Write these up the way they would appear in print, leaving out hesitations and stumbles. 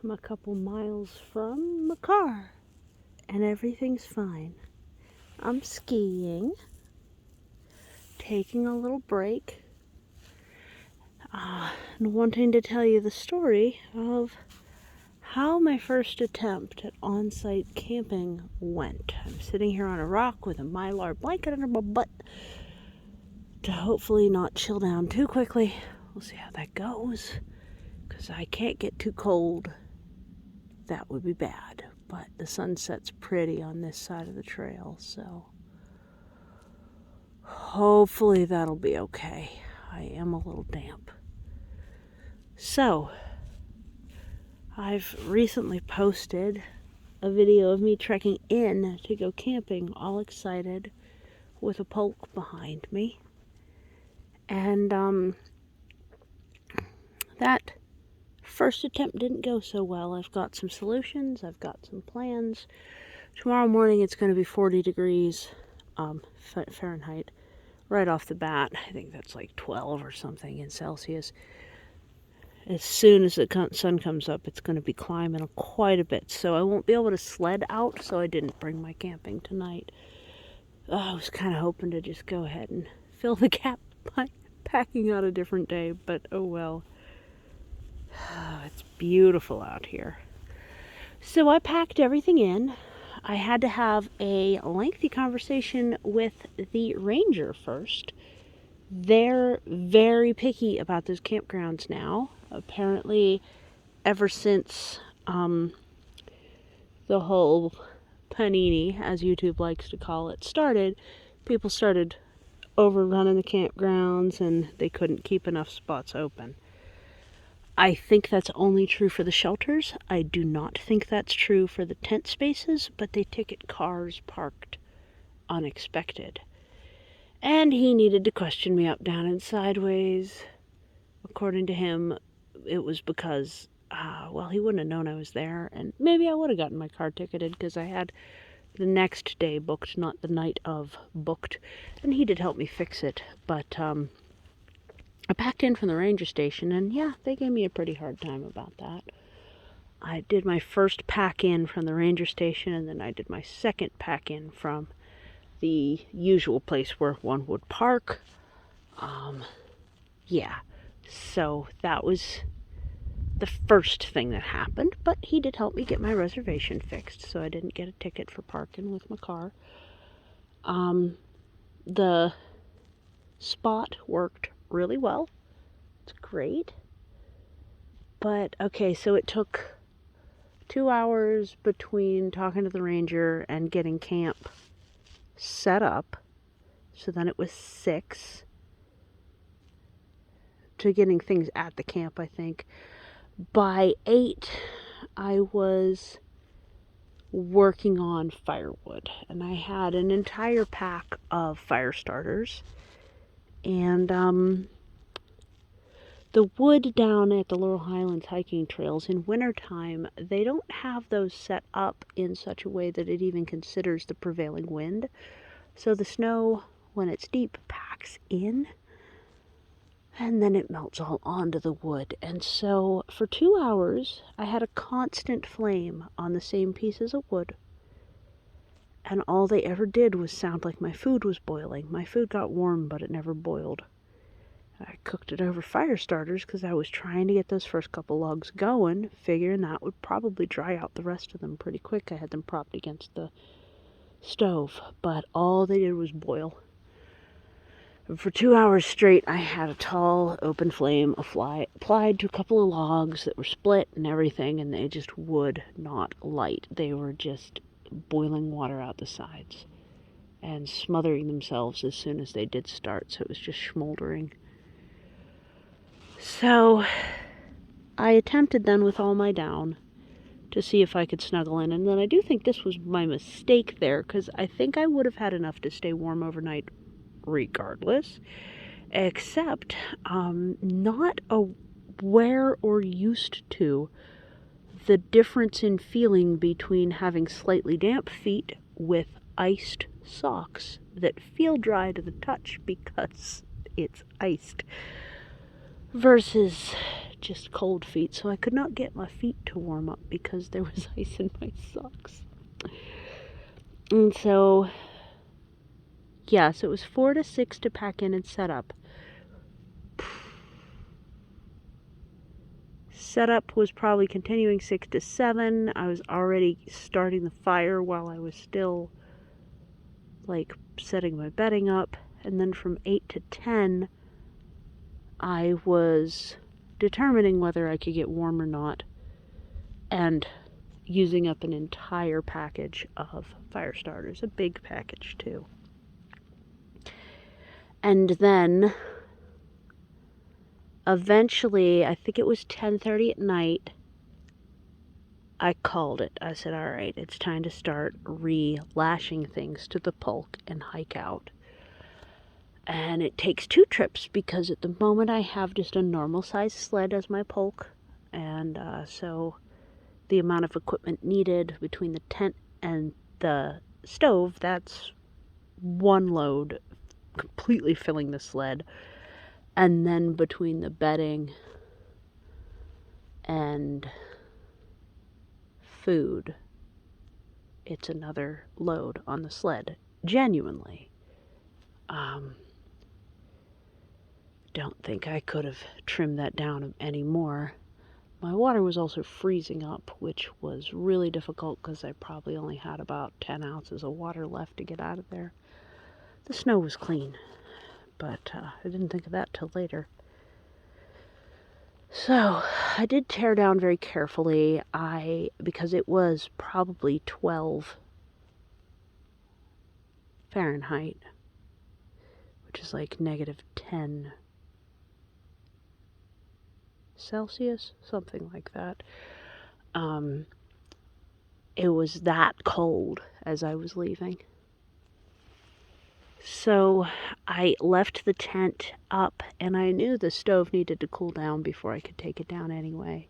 I'm a couple miles from my car, and everything's fine. I'm skiing, taking a little break, and wanting to tell you the story of how my first attempt at on-site camping went. I'm sitting here on a rock with a Mylar blanket under my butt to hopefully not chill down too quickly. We'll see how that goes, because I can't get too cold. That would be bad, but the sunset's pretty on this side of the trail, so hopefully that'll be okay. I am a little damp. So, I've recently posted a video of me trekking in to go camping, all excited, with a polk behind me. And that first attempt didn't go so well. I've got some solutions, I've got some plans. Tomorrow morning it's going to be 40 degrees Fahrenheit right off the bat. I think that's like 12 or something in Celsius. As soon as the sun comes up, it's going to be climbing quite a bit, so I won't be able to sled out, so I didn't bring my camping tonight. I was kind of hoping to just go ahead and fill the gap by packing out a different day, but oh well. It's beautiful out here. So I packed everything in. I had to have a lengthy conversation with the ranger first. They're very picky about those campgrounds now. Apparently, ever since the whole panini, as YouTube likes to call it, started, people started overrunning the campgrounds and they couldn't keep enough spots open. I think that's only true for the shelters. I do not think that's true for the tent spaces, but they ticket cars parked unexpected. And he needed to question me up, down, and sideways. According to him, it was because, he wouldn't have known I was there, and maybe I would have gotten my car ticketed because I had the next day booked, not the night of booked, and he did help me fix it. But I packed in from the ranger station, and yeah, they gave me a pretty hard time about that. I did my first pack in from the ranger station, and then I did my second pack in from the usual place where one would park. So that was the first thing that happened, but he did help me get my reservation fixed, so I didn't get a ticket for parking with my car. The spot worked really well. It's great. But, okay, so it took 2 hours between talking to the ranger and getting camp set up. So then it was 6 to getting things at the camp, I think. By 8, I was working on firewood, and I had an entire pack of fire starters. And the wood down at the Laurel Highlands hiking trails in wintertime, they don't have those set up in such a way that it even considers the prevailing wind. So the snow, when it's deep, packs in, and then it melts all onto the wood. And so for 2 hours, I had a constant flame on the same pieces of wood. And all they ever did was sound like my food was boiling. My food got warm, but it never boiled. I cooked it over fire starters because I was trying to get those first couple logs going, figuring that would probably dry out the rest of them pretty quick. I had them propped against the stove, but all they did was boil. For 2 hours straight, I had a tall, open flame applied to a couple of logs that were split and everything, and they just would not light. They were just boiling water out the sides and smothering themselves as soon as they did start, so it was just smoldering. So I attempted then with all my down to see if I could snuggle in, and then I do think this was my mistake there, because I think I would have had enough to stay warm overnight regardless, except not aware or used to the difference in feeling between having slightly damp feet with iced socks that feel dry to the touch because it's iced, versus just cold feet, so I could not get my feet to warm up because there was ice in my socks. And so, yeah, so it was 4 to 6 to pack in and set up. Setup was probably continuing 6 to 7. I was already starting the fire while I was still, like, setting my bedding up. And then from 8 to 10, I was determining whether I could get warm or not, and using up an entire package of fire starters, a big package too. And then eventually, I think it was 10:30 at night, I called it. I said, all right, it's time to start re-lashing things to the pulk and hike out. And it takes 2 trips because at the moment I have just a normal size sled as my pulk. And so the amount of equipment needed between the tent and the stove, that's one load completely filling the sled. And then between the bedding and food, it's another load on the sled. Genuinely. Don't think I could have trimmed that down any more. My water was also freezing up, which was really difficult because I probably only had about 10 ounces of water left to get out of there. The snow was clean, but I didn't think of that till later. So I did tear down very carefully, because it was probably 12 Fahrenheit, which is like -10 Celsius, something like that. It was that cold as I was leaving. So I left the tent up, and I knew the stove needed to cool down before I could take it down anyway.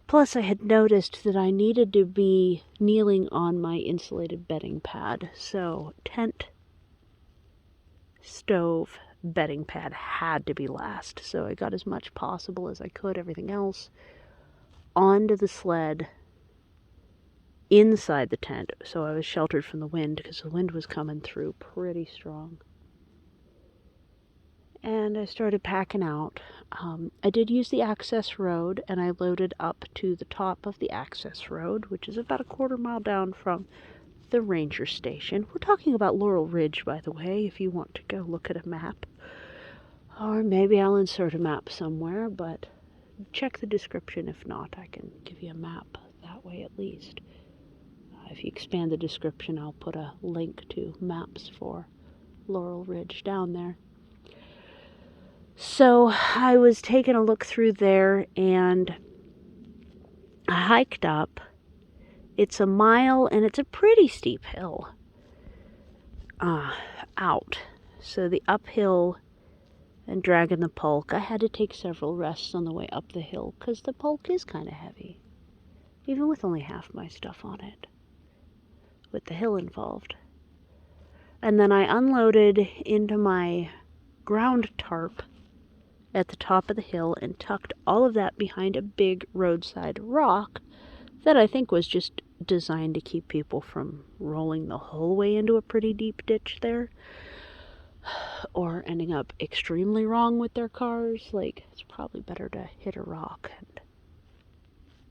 Plus, I had noticed that I needed to be kneeling on my insulated bedding pad. So tent, stove, bedding pad had to be last. So I got as much possible as I could, everything else, onto the sled inside the tent. So I was sheltered from the wind because the wind was coming through pretty strong. And I started packing out. I did use the access road, and I loaded up to the top of the access road, which is about a quarter mile down from the ranger station. We're talking about Laurel Ridge, by the way, if you want to go look at a map. Or maybe I'll insert a map somewhere, but check the description. If not, I can give you a map that way at least. If you expand the description, I'll put a link to maps for Laurel Ridge down there. So I was taking a look through there, and I hiked up. It's a mile, and it's a pretty steep hill out. So the uphill and dragging the pulk, I had to take several rests on the way up the hill because the pulk is kind of heavy, even with only half my stuff on it, with the hill involved. And then I unloaded into my ground tarp at the top of the hill and tucked all of that behind a big roadside rock that I think was just designed to keep people from rolling the whole way into a pretty deep ditch there, or ending up extremely wrong with their cars. Like, it's probably better to hit a rock and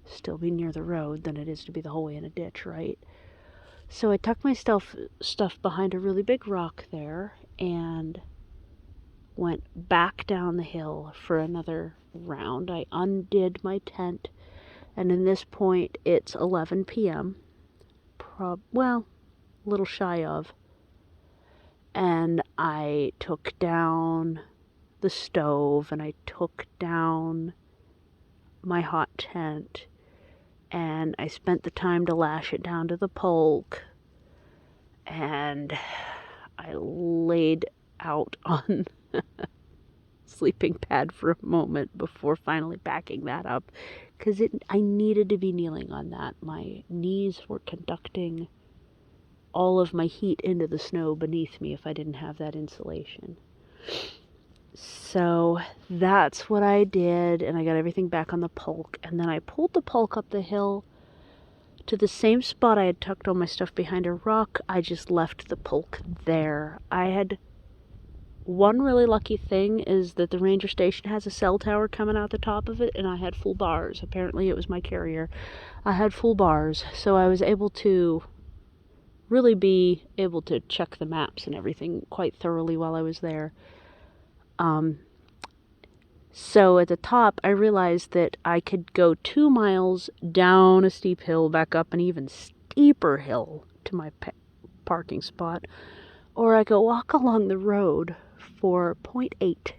still be near the road than it is to be the whole way in a ditch, right? So I tucked my stuff behind a really big rock there and went back down the hill for another round. I undid my tent, and in this point it's 11 p.m. Well, a little shy of. And I took down the stove, and I took down my hot tent, and I spent the time to lash it down to the pulk, and I laid out on sleeping pad for a moment before finally backing that up, because I needed to be kneeling on that. My knees were conducting all of my heat into the snow beneath me if I didn't have that insulation. So that's what I did, and I got everything back on the pulk, and then I pulled the pulk up the hill to the same spot I had tucked all my stuff behind a rock. I just left the pulk there. I had one really lucky thing is that the ranger station has a cell tower coming out the top of it, and I had full bars. Apparently it was my carrier. I had full bars, so I was able to really be able to check the maps and everything quite thoroughly while I was there. So at the top, I realized that I could go 2 miles down a steep hill, back up an even steeper hill to my parking spot, or I could walk along the road for 0.8,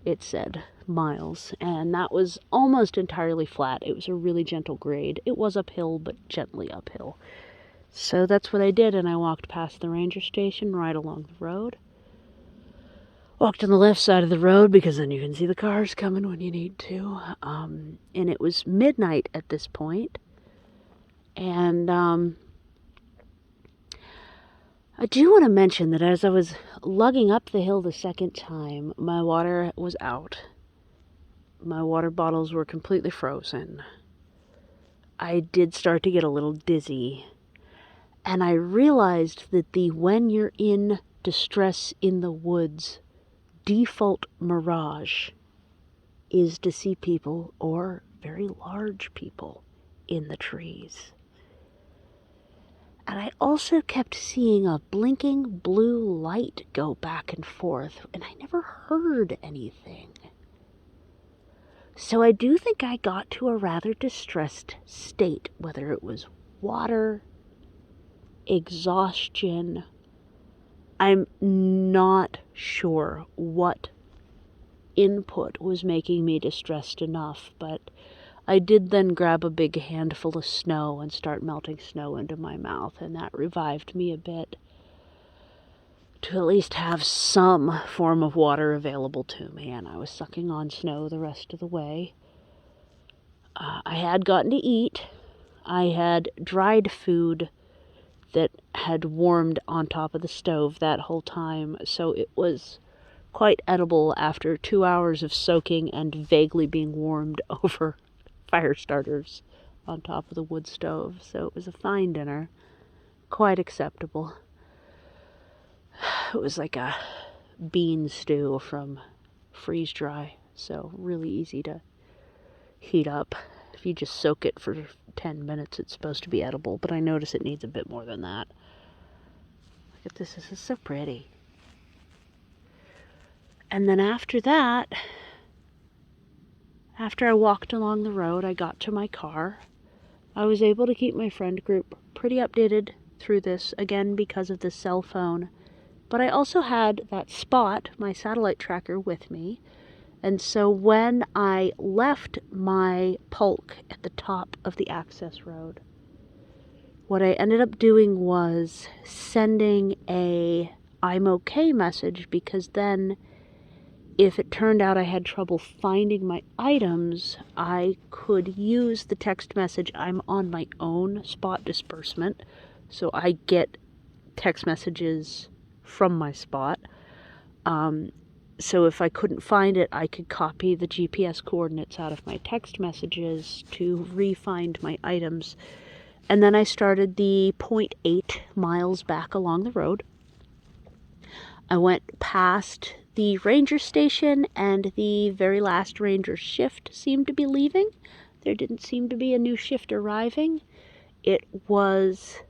it said, miles, and that was almost entirely flat. It was a really gentle grade. It was uphill, but gently uphill. So that's what I did, and I walked past the ranger station right along the road. Walked on the left side of the road because then you can see the cars coming when you need to. And it was midnight at this point. And I do want to mention that as I was lugging up the hill the second time, my water was out. My water bottles were completely frozen. I did start to get a little dizzy. And I realized that when you're in distress in the woods, default mirage is to see people, or very large people, in the trees. And I also kept seeing a blinking blue light go back and forth, and I never heard anything. So I do think I got to a rather distressed state, whether it was water, exhaustion. I'm not sure what input was making me distressed enough, but I did then grab a big handful of snow and start melting snow into my mouth, and that revived me a bit to at least have some form of water available to me, and I was sucking on snow the rest of the way. I had gotten to eat. I had dried food that had warmed on top of the stove that whole time, so it was quite edible after 2 hours of soaking and vaguely being warmed over fire starters on top of the wood stove. So it was a fine dinner, quite acceptable. It was like a bean stew from freeze dry, so really easy to heat up. If you just soak it for 10 minutes, it's supposed to be edible, but I notice it needs a bit more than that. Look at this, this is so pretty. And then after that, after I walked along the road, I got to my car. I was able to keep my friend group pretty updated through this, again because of the cell phone. But I also had that Spot, my satellite tracker, with me. And so when I left my pulk at the top of the access road, what I ended up doing was sending a "I'm okay" message, because then if it turned out I had trouble finding my items, I could use the text message. I'm on my own Spot disbursement, so I get text messages from my Spot. So if I couldn't find it, I could copy the GPS coordinates out of my text messages to re-find my items. And then I started the 0.8 miles back along the road. I went past the ranger station, and the very last ranger shift seemed to be leaving. There didn't seem to be a new shift arriving. It was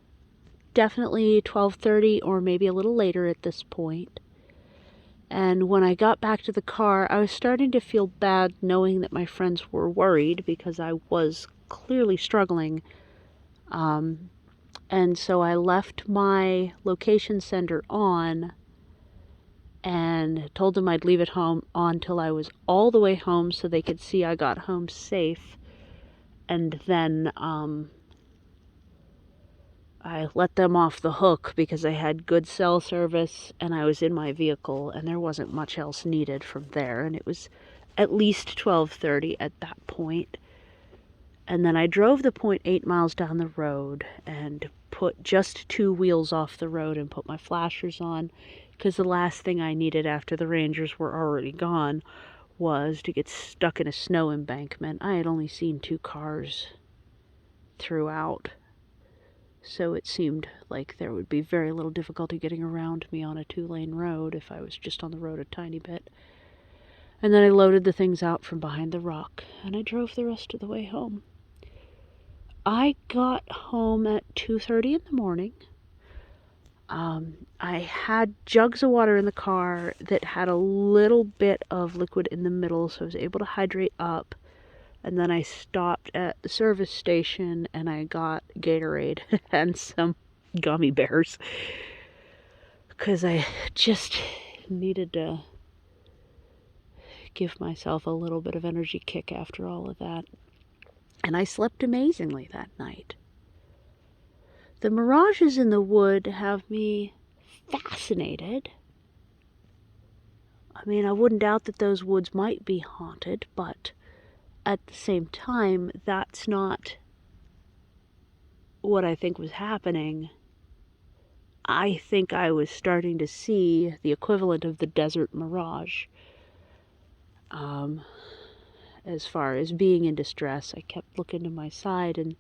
definitely 12:30 or maybe a little later at this point. And when I got back to the car, I was starting to feel bad knowing that my friends were worried because I was clearly struggling. And so I left my location sender on and told them I'd leave it on till I was all the way home so they could see I got home safe. And then I let them off the hook because I had good cell service and I was in my vehicle and there wasn't much else needed from there. And it was at least 12:30 at that point. And then I drove the 0.8 miles down the road and put just 2 wheels off the road and put my flashers on, because the last thing I needed after the Rangers were already gone was to get stuck in a snow embankment. I had only seen 2 cars throughout, so it seemed like there would be very little difficulty getting around me on a 2-lane road if I was just on the road a tiny bit. And then I loaded the things out from behind the rock, and I drove the rest of the way home. I got home at 2:30 in the morning. I had jugs of water in the car that had a little bit of liquid in the middle, so I was able to hydrate up. And then I stopped at the service station and I got Gatorade and some gummy bears, because I just needed to give myself a little bit of energy kick after all of that. And I slept amazingly that night. The mirages in the wood have me fascinated. I mean, I wouldn't doubt that those woods might be haunted, but at the same time, that's not what I think was happening. I think I was starting to see the equivalent of the desert mirage. As far as being in distress, I kept looking to my side and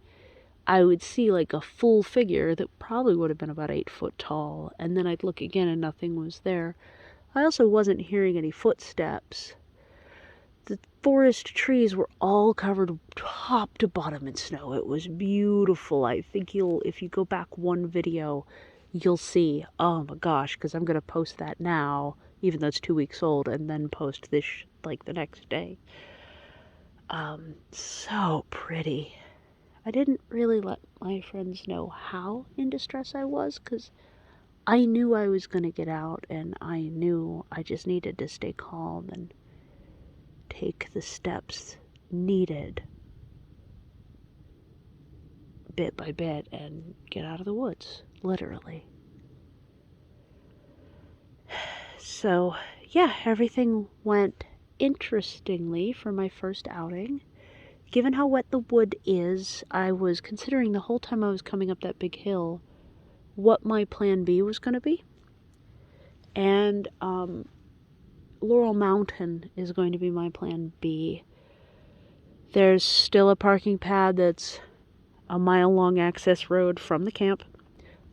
I would see like a full figure that probably would have been about 8 foot tall, and then I'd look again and nothing was there. I also wasn't hearing any footsteps. The forest trees were all covered top to bottom in snow. It was beautiful. I think if you go back one video, you'll see, oh my gosh, because I'm going to post that now, even though it's 2 weeks old, and then post this like the next day. So pretty. I didn't really let my friends know how in distress I was, because I knew I was going to get out, and I knew I just needed to stay calm and take the steps needed bit by bit and get out of the woods, literally. So, yeah, everything went interestingly for my first outing. Given how wet the wood is, I was considering the whole time I was coming up that big hill what my plan B was going to be. And Laurel Mountain is going to be my plan B. There's still a parking pad that's a mile-long access road from the camp.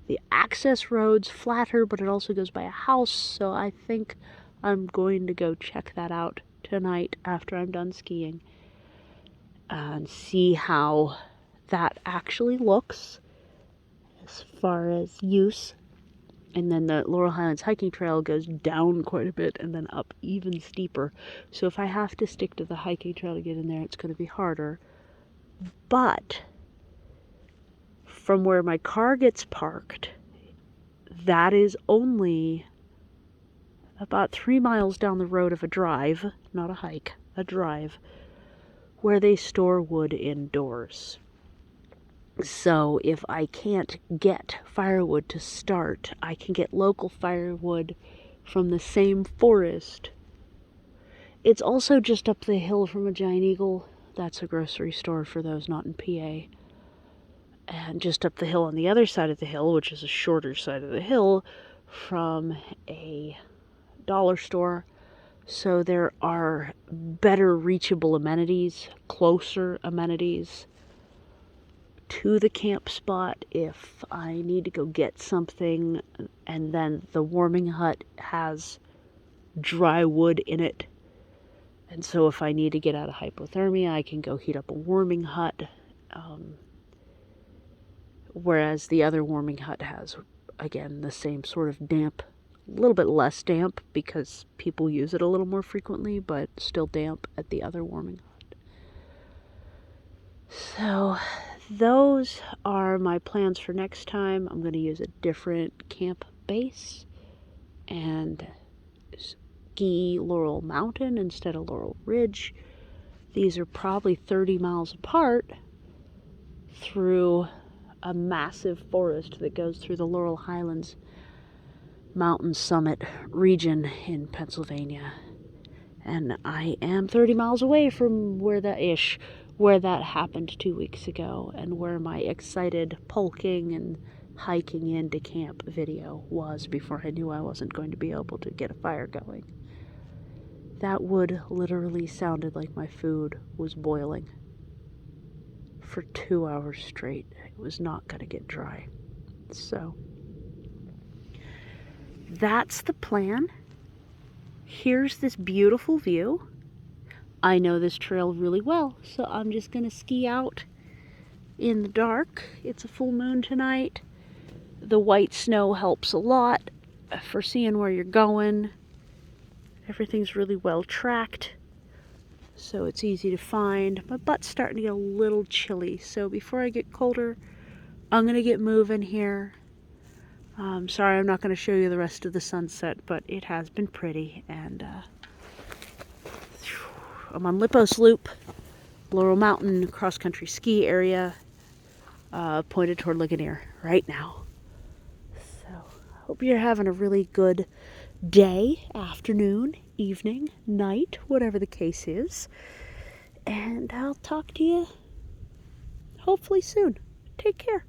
The access road's flatter, but it also goes by a house, so I think I'm going to go check that out tonight after I'm done skiing and see how that actually looks as far as use. And then the Laurel Highlands hiking trail goes down quite a bit and then up even steeper. So if I have to stick to the hiking trail to get in there, it's going to be harder. But from where my car gets parked, that is only about 3 miles down the road of a drive, not a hike, a drive, where they store wood indoors. So if I can't get firewood to start, I can get local firewood from the same forest. It's also just up the hill from a Giant Eagle. That's a grocery store for those not in PA. And just up the hill on the other side of the hill, which is a shorter side of the hill, from a dollar store. So there are better reachable amenities, closer amenities to the camp spot if I need to go get something. And then the warming hut has dry wood in it. And so if I need to get out of hypothermia, I can go heat up a warming hut. Whereas the other warming hut has, again, the same sort of damp, a little bit less damp because people use it a little more frequently, but still damp at the other warming hut. So those are my plans for next time. I'm going to use a different camp base and ski Laurel Mountain instead of Laurel Ridge. These are probably 30 miles apart through a massive forest that goes through the Laurel Highlands mountain summit region in Pennsylvania. And I am 30 miles away from where that happened 2 weeks ago, and where my excited polking and hiking into camp video was before I knew I wasn't going to be able to get a fire going. That wood literally sounded like my food was boiling for 2 hours straight. It was not going to get dry. So that's the plan. Here's this beautiful view. I know this trail really well, so I'm just going to ski out in the dark. It's a full moon tonight. The white snow helps a lot for seeing where you're going. Everything's really well tracked, so it's easy to find. My butt's starting to get a little chilly, so before I get colder, I'm going to get moving here. Sorry, I'm not going to show you the rest of the sunset, but it has been pretty, and I'm on Lipos Loop, Laurel Mountain cross-country ski area, pointed toward Ligonier right now. So, hope you're having a really good day, afternoon, evening, night, whatever the case is. And I'll talk to you hopefully soon. Take care.